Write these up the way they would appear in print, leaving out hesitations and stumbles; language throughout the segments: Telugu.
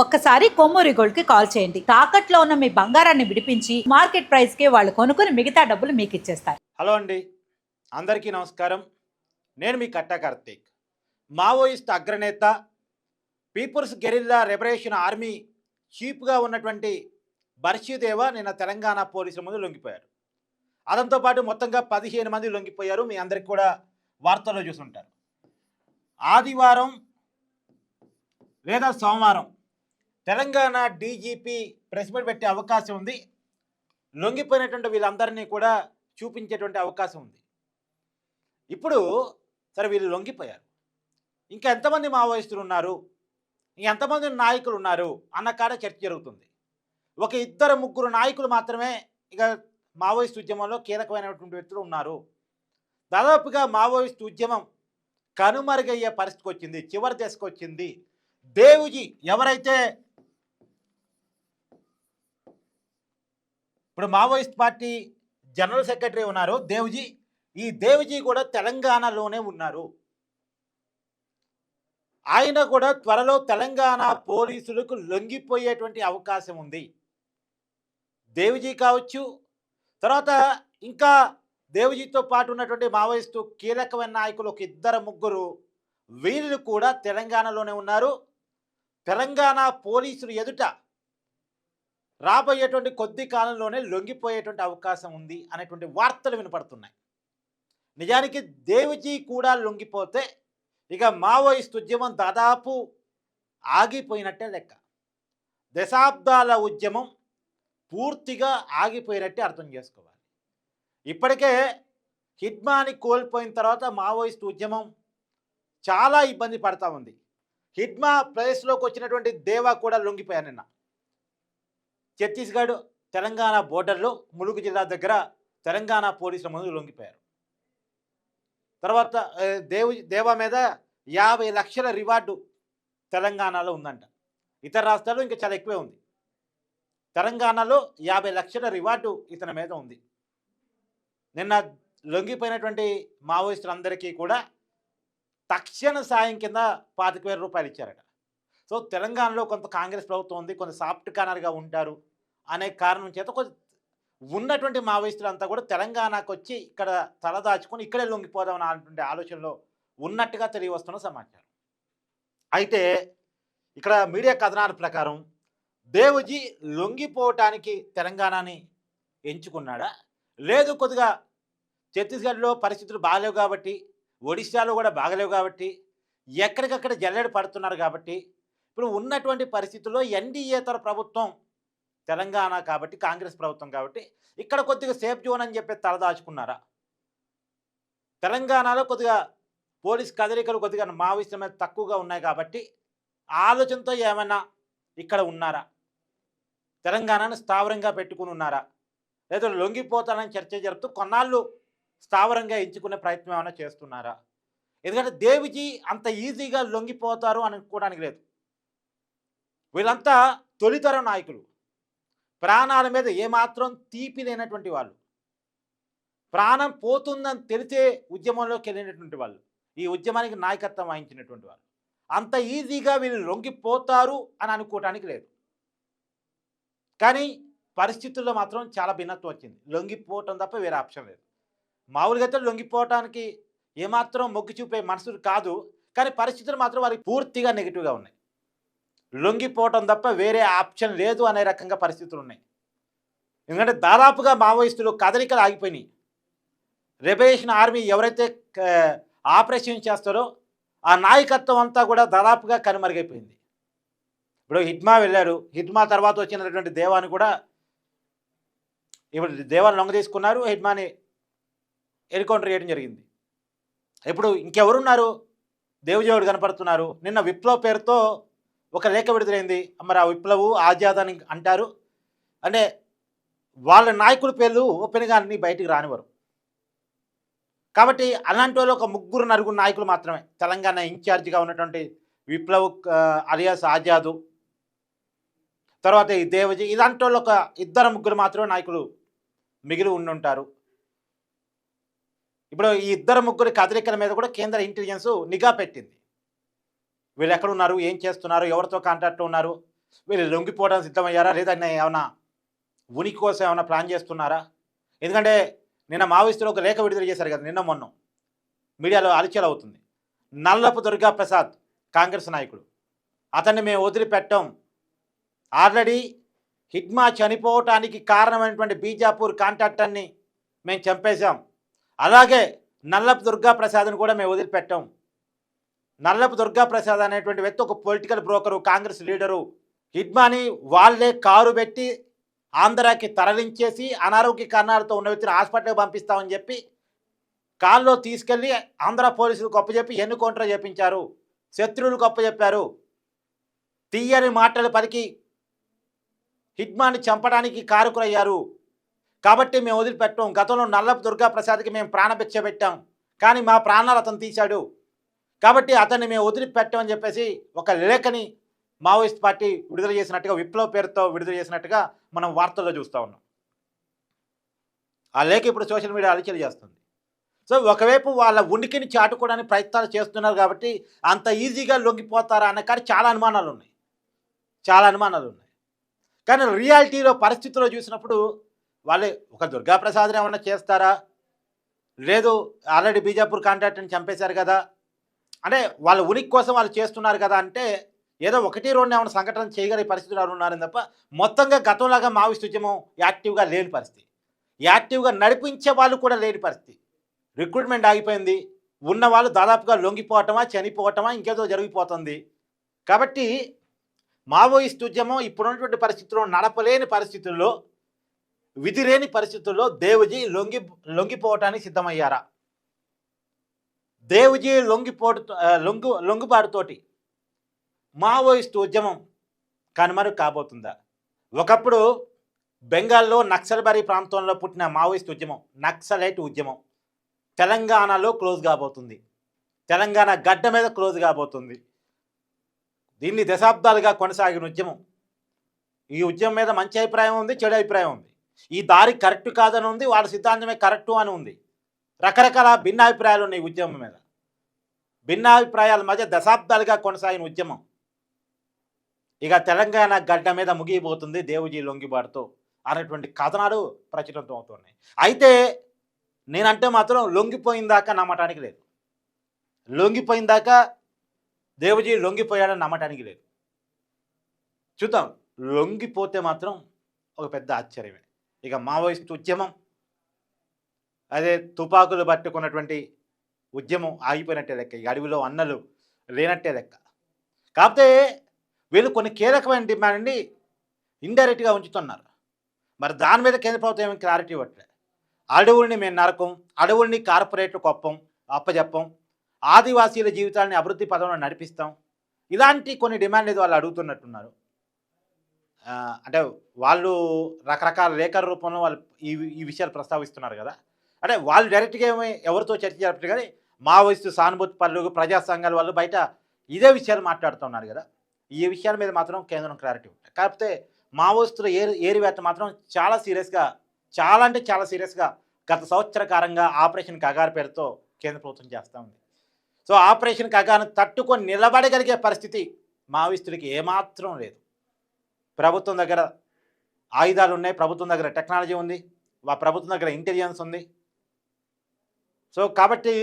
ఒక్కసారి కొమ్మూరి గోల్డ్ కి కాల్ చేయండి. తాకట్లో ఉన్న మీ బంగారాన్ని విడిపించి మార్కెట్ ప్రైస్ కి వాళ్ళు కొనుక్కుని మిగతా డబ్బులు మీకు ఇచ్చేస్తారు. హలో అండి, అందరికీ నమస్కారం. నేను మీ కట్టా కార్తీక్. మావోయిస్ట్ అగ్రనేత, పీపుల్స్ గెరిల్లా లిబరేషన్ ఆర్మీ చీఫ్గా ఉన్నటువంటి బర్షీదేవ నిన్న తెలంగాణ పోలీసుల ముందు లొంగిపోయారు. అదంతో పాటు మొత్తంగా 15 మంది లొంగిపోయారు. మీ అందరికి కూడా వార్తల్లో చూసుంటారు. ఆదివారం లేదా సోమవారం తెలంగాణ డీజీపీ ప్రెస్ మీట్ పెట్టే అవకాశం ఉంది. లొంగిపోయినటువంటి వీళ్ళందరినీ కూడా చూపించేటువంటి అవకాశం ఉంది. ఇప్పుడు సరే, వీళ్ళు లొంగిపోయారు, ఇంకా ఎంతమంది మావోయిస్టులు ఉన్నారు, ఎంతమంది నాయకులు ఉన్నారు అన్న కాడ చర్చ జరుగుతుంది. ఒక 2-3 నాయకులు మాత్రమే ఇక మావోయిస్ట్ ఉద్యమంలో కీలకమైనటువంటి వ్యక్తులు ఉన్నారు. దాదాపుగా మావోయిస్ట్ ఉద్యమం కనుమరుగయ్యే పరిస్థితికి వచ్చింది, చివరి దశకు వచ్చింది. దేవుజీ ఎవరైతే ఇప్పుడు మావోయిస్ట్ పార్టీ జనరల్ సెక్రటరీ ఉన్నారో దేవుజీ, ఈ దేవుజీ కూడా తెలంగాణలోనే ఉన్నారు. ఆయన కూడా త్వరలో తెలంగాణ పోలీసులకు లొంగిపోయేటువంటి అవకాశం ఉంది. దేవుజీ కావచ్చు, తర్వాత ఇంకా దేవుజీతో పాటు ఉన్నటువంటి మావోయిస్టు కీలకమైన నాయకులు ఒక 2-3 వీళ్ళు కూడా తెలంగాణలోనే ఉన్నారు. తెలంగాణ పోలీసులు ఎదుట రాబోయేటువంటి కొద్ది కాలంలోనే లొంగిపోయేటువంటి అవకాశం ఉంది అనేటువంటి వార్తలు వినపడుతున్నాయి. నిజానికి దేవుజీ కూడా లొంగిపోతే ఇక మావోయిస్ట్ ఉద్యమం దాదాపు ఆగిపోయినట్టే లెక్క. దశాబ్దాల ఉద్యమం పూర్తిగా ఆగిపోయినట్టే అర్థం చేసుకోవాలి. ఇప్పటికే హిడ్మాని కోల్పోయిన తర్వాత మావోయిస్ట్ ఉద్యమం చాలా ఇబ్బంది పడతా ఉంది. హిడ్మా ప్లేస్లోకి వచ్చినటువంటి దేవా కూడా లొంగిపోయారు. నిన్న ఛత్తీస్గఢ్ తెలంగాణ బోర్డర్లో ములుగు జిల్లా దగ్గర తెలంగాణ పోలీసుల ముందు లొంగిపోయారు. తర్వాత దేవా మీద 50 లక్షల రివార్డు తెలంగాణలో ఉందంట. ఇతర రాష్ట్రాల్లో ఇంకా చాలా ఎక్కువే ఉంది. తెలంగాణలో 50 లక్షల రివార్డు ఇతని మీద ఉంది. నిన్న లొంగిపోయినటువంటి మావోయిస్టులందరికీ కూడా తక్షణ సాయం కింద 25,000 రూపాయలు ఇచ్చారట. సో తెలంగాణలో కొంత కాంగ్రెస్ ప్రభుత్వం ఉంది, కొంత సాఫ్ట్ కార్నర్గా ఉంటారు అనే కారణం చేత కొంచెం ఉన్నటువంటి మావోయిస్టులు అంతా కూడా తెలంగాణకు వచ్చి ఇక్కడ తలదాచుకొని ఇక్కడే లొంగిపోదాం అనేటువంటి ఆలోచనలో ఉన్నట్టుగా తెలియవస్తున్న సమాచారం. అయితే ఇక్కడ మీడియా కథనాల ప్రకారం దేవుజీ లొంగిపోవటానికి తెలంగాణని ఎంచుకున్నాడా, లేదు కొద్దిగా ఛత్తీస్గఢ్లో పరిస్థితులు బాగలేవు కాబట్టి, ఒడిశాలో కూడా బాగలేవు కాబట్టి, ఎక్కడికక్కడ జల్లెడ పడుతున్నారు కాబట్టి, ఇప్పుడు ఉన్నటువంటి పరిస్థితుల్లో ఎన్డీఏతర ప్రభుత్వం తెలంగాణ కాబట్టి, కాంగ్రెస్ ప్రభుత్వం కాబట్టి ఇక్కడ కొద్దిగా సేఫ్ జోన్ అని చెప్పి తలదాచుకున్నారా, తెలంగాణలో కొద్దిగా పోలీస్ కదలికలు కొద్దిగా మావోయిస్టుల మీద తక్కువగా ఉన్నాయి కాబట్టి ఆలోచనతో ఏమైనా ఇక్కడ ఉన్నారా, తెలంగాణను స్థావరంగా పెట్టుకుని ఉన్నారా, లేదా లొంగిపోతానని చర్చ జరుపుతూ కొన్నాళ్ళు స్థావరంగా ఎంచుకునే ప్రయత్నం ఏమైనా చేస్తున్నారా? ఎందుకంటే దేవుజీ అంత ఈజీగా లొంగిపోతారు అని అనుకోవడానికి లేదు. వీళ్ళంతా తొలితరం నాయకులు, ప్రాణాల మీద ఏమాత్రం తీపి లేనటువంటి వాళ్ళు, ప్రాణం పోతుందని తెలిసే ఉద్యమంలోకి వెళ్ళినటువంటి వాళ్ళు, ఈ ఉద్యమానికి నాయకత్వం వహించినటువంటి వాళ్ళు. అంత ఈజీగా వీళ్ళు లొంగిపోతారు అని అనుకోవటానికి లేదు. కానీ పరిస్థితుల్లో మాత్రం చాలా భిన్నత్వం వచ్చింది. లొంగిపోవటం తప్ప వేరే ఆప్షన్ లేదు. మామూలుగా అయితే లొంగిపోవటానికి ఏమాత్రం మొగ్గు చూపే మనసులు కాదు, కానీ పరిస్థితులు మాత్రం వారికి పూర్తిగా నెగిటివ్గా ఉన్నాయి. లొంగిపోవటం తప్ప వేరే ఆప్షన్ లేదు అనే రకంగా పరిస్థితులు ఉన్నాయి. ఎందుకంటే దాదాపుగా మావోయిస్టులు కదలికలు ఆగిపోయినాయి. లిబరేషన్ ఆర్మీ ఎవరైతే ఆపరేషన్ చేస్తారో ఆ నాయకత్వం అంతా కూడా దాదాపుగా కనుమరుగైపోయింది. ఇప్పుడు హిడ్మా వెళ్ళారు, హిడ్మా తర్వాత వచ్చినటువంటి దేవాని కూడా ఇప్పుడు దేవాన్ని లొంగ తీసుకున్నారు, హిడ్మాని ఎన్కౌంటర్ చేయడం జరిగింది. ఇప్పుడు ఇంకెవరున్నారు, దేవుజేవుడు కనపడుతున్నారు. నిన్న విప్లవ్ పేరుతో ఒక లేఖ విడుదలైంది. మరి ఆ విప్లవు ఆజాద్ అని అంటారు, అంటే వాళ్ళ నాయకుల పేర్లు ఓపెన్గా అన్ని బయటికి రానివారు. కాబట్టి అలాంటి వాళ్ళు ఒక 3-4 నాయకులు మాత్రమే తెలంగాణ ఇన్ఛార్జిగా ఉన్నటువంటి విప్లవ్ అలియాస్ ఆజాదు, తర్వాత ఈ దేవజీ, ఇలాంటి వాళ్ళు ఒక 2-3 మాత్రమే నాయకులు మిగిలి ఉండుంటారు. ఇప్పుడు ఈ 2-3 కదలికల మీద కూడా కేంద్ర ఇంటెలిజెన్స్ నిఘా పెట్టింది. వీళ్ళు ఎక్కడున్నారు, ఏం చేస్తున్నారు, ఎవరితో కాంటాక్ట్లో ఉన్నారు, వీళ్ళు లొంగిపోవడానికి సిద్ధమయ్యారా, లేదా ఏమైనా ఉనికి కోసం ఏమైనా ప్లాన్ చేస్తున్నారా? ఎందుకంటే నిన్న మావోయిస్టులు ఒక లేఖ విడుదల చేశారు కదా, నిన్న మొన్న మీడియాలో హల్చల్ అవుతుంది. నల్లపు దుర్గా ప్రసాద్ కాంగ్రెస్ నాయకుడు, అతన్ని మేము వదిలిపెట్టాం. ఆల్రెడీ హిడ్మా చనిపోవటానికి కారణమైనటువంటి బీజాపూర్ కాంట్రాక్టర్ని మేము చంపేశాం. అలాగే నల్లపు దుర్గా ప్రసాద్ని కూడా మేము వదిలిపెట్టాం. నల్లపు దుర్గా ప్రసాద్ అనేటువంటి వ్యక్తి ఒక పొలిటికల్ బ్రోకరు, కాంగ్రెస్ లీడరు. హిడ్మాని వాళ్ళే కారు పెట్టి ఆంధ్రాకి తరలించేసి అనారోగ్య కారణాలతో ఉన్న వ్యక్తిని హాస్పిటల్కి పంపిస్తామని చెప్పి కాల్లో తీసుకెళ్ళి ఆంధ్ర పోలీసులకు అప్పచెప్పి ఎన్నుకౌంటర్ చేపించారు. శత్రువులకు అప్పచెప్పారు. తీయని మాటలు పలికి హిడ్మాని చంపడానికి కారకులయ్యారు. కాబట్టి మేము వదిలిపెట్టాం. గతంలో నల్లపు దుర్గా ప్రసాద్కి మేము ప్రాణభిక్ష పెట్టాం, కానీ మా ప్రాణాలు అతను తీశాడు. కాబట్టి అతన్ని మేము వదిలిపెట్టామని చెప్పేసి ఒక లేఖని మావోయిస్ట్ పార్టీ విడుదల చేసినట్టుగా, విప్లవ పేరుతో విడుదల చేసినట్టుగా మనం వార్తల్లో చూస్తూ ఉన్నాం. ఆ లేఖ ఇప్పుడు సోషల్ మీడియా అలచల్ చేస్తుంది. సో ఒకవైపు వాళ్ళ ఉనికిని చాటుకోవడానికి ప్రయత్నాలు చేస్తున్నారు కాబట్టి అంత ఈజీగా లొంగిపోతారా అన్న కానీ చాలా అనుమానాలు ఉన్నాయి. కానీ రియాలిటీలో పరిస్థితుల్లో చూసినప్పుడు వాళ్ళే ఒక దుర్గాప్రసాద్ని ఏమన్నా చేస్తారా, లేదు ఆల్రెడీ బీజాపూర్ కాంట్రాక్టర్ని చంపేశారు కదా, అంటే వాళ్ళ ఉనికి కోసం వాళ్ళు చేస్తున్నారు కదా అంటే ఏదో ఒకటి రెండు ఏమైనా సంఘటన చేయగలిగే పరిస్థితులు ఎవరు ఉన్నారని తప్ప మొత్తంగా గతంలాగా మావోయిస్ట్ ఉద్యమం యాక్టివ్గా లేని పరిస్థితి, యాక్టివ్గా నడిపించే వాళ్ళు కూడా లేని పరిస్థితి. రిక్రూట్మెంట్ ఆగిపోయింది. ఉన్న వాళ్ళు దాదాపుగా లొంగిపోవటమా, చనిపోవటమా, ఇంకేదో జరిగిపోతుంది. కాబట్టి మావోయిస్ట్ ఉద్యమం ఇప్పుడున్నటువంటి పరిస్థితుల్లో నడపలేని పరిస్థితుల్లో, విధిలేని పరిస్థితుల్లో దేవుజీ లొంగిపోవటానికి సిద్ధమయ్యారా? దేవుజీ లొంగుబాటుతోటి మావోయిస్టు ఉద్యమం కనుమరుగు కాబోతుందా? ఒకప్పుడు బెంగాల్లో నక్సల్బరీ ప్రాంతంలో పుట్టిన మావోయిస్ట్ ఉద్యమం, నక్సలైట్ ఉద్యమం తెలంగాణలో క్లోజ్ కాబోతుంది. తెలంగాణ గడ్డ మీద క్లోజ్ కాబోతుంది. దీన్ని దశాబ్దాలుగా కొనసాగిన ఉద్యమం. ఈ ఉద్యమం మీద మంచి అభిప్రాయం ఉంది, చెడు అభిప్రాయం ఉంది. ఈ దారి కరెక్ట్ కాదని ఉంది, వాళ్ళ సిద్ధాంతమే కరెక్టు అని ఉంది. రకరకాల భిన్నాభిప్రాయాలు ఉన్నాయి ఈ ఉద్యమం మీద. భిన్నాభిప్రాయాల మధ్య దశాబ్దాలుగా కొనసాగిన ఉద్యమం ఇక తెలంగాణ గడ్డ మీద ముగిపోతుంది దేవుజీ లొంగిబాటుతో అనేటువంటి కథనాలు ప్రచురితం అవుతున్నాయి. అయితే నేనంటే మాత్రం లొంగిపోయిందాకా నమ్మటానికి లేదు. లొంగిపోయిందాకా దేవుజీ లొంగిపోయాడని నమ్మటానికి లేదు. చూద్దాం, లొంగిపోతే మాత్రం ఒక పెద్ద ఆశ్చర్యమే. ఇక మావోయిస్ట్ ఉద్యమం, అదే తుపాకులు పట్టుకున్నటువంటి ఉద్యమం ఆగిపోయినట్టే లెక్క. ఈ అడవిలో అన్నలు లేనట్టే లెక్క. కాకపోతే వీళ్ళు కొన్ని కీలకమైన డిమాండ్ని ఇండైరెక్ట్గా ఉంచుతున్నారు. మరి దాని మీద కేంద్ర ప్రభుత్వం ఏమి క్లారిటీ ఇవ్వట్లేదు. అడవుల్ని మేము నరకం, అడవుల్ని కార్పొరేట్లకు అప్పచెప్పం, ఆదివాసీల జీవితాన్ని అభివృద్ధి పదంలో నడిపిస్తాం, ఇలాంటి కొన్ని డిమాండ్ ఏదో వాళ్ళు అడుగుతున్నట్టున్నారు. అంటే వాళ్ళు రకరకాల లేఖల రూపంలో వాళ్ళు ఈ విషయాలు ప్రస్తావిస్తున్నారు కదా. అంటే వాళ్ళు డైరెక్ట్గా ఏమి ఎవరితో చర్చ జరపట్లేదు, కానీ మావోయిస్టు సానుభూతి పనులు, ప్రజా సంఘాల వాళ్ళు బయట ఇదే విషయాలు మాట్లాడుతున్నారు కదా. ఈ విషయాల మీద మాత్రం కేంద్రం క్లారిటీ ఉంటుంది. కాకపోతే మావోయిస్టుల ఏరివేత మాత్రం చాలా సీరియస్గా, చాలా అంటే చాలా సీరియస్గా గత సంవత్సర కాలంగా ఆపరేషన్ కగారు పేరుతో కేంద్ర ప్రభుత్వం చేస్తూ ఉంది. సో ఆపరేషన్ కగాను తట్టుకొని నిలబడగలిగే పరిస్థితి మావోయిస్టులకి ఏమాత్రం లేదు. ప్రభుత్వం దగ్గర ఆయుధాలు ఉన్నాయి, ప్రభుత్వం దగ్గర టెక్నాలజీ ఉంది, ప్రభుత్వం దగ్గర ఇంటెలిజెన్స్ ఉంది. సో కాబట్టి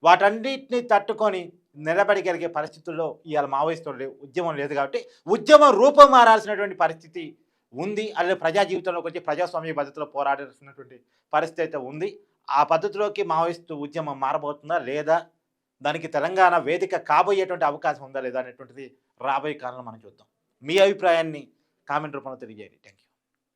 వాటన్నిటిని తట్టుకొని నిలబడగలిగే పరిస్థితుల్లో ఇవాళ మావోయిస్టులు ఉద్యమం లేదు. కాబట్టి ఉద్యమం రూపం మారాల్సినటువంటి పరిస్థితి ఉంది. అలాగే ప్రజా జీవితంలోకి వచ్చి ప్రజాస్వామ్య పద్ధతిలో పోరాడాల్సినటువంటి పరిస్థితి అయితే ఉంది. ఆ పద్ధతిలోకి మావోయిస్టు ఉద్యమం మారబోతుందా లేదా, దానికి తెలంగాణ వేదిక కాబోయేటువంటి అవకాశం ఉందా లేదా అనేటువంటిది రాబోయే కాలంలో మనం చూద్దాం. మీ అభిప్రాయాన్ని కామెంట్ రూపంలో తెలియజేయండి. Thank you.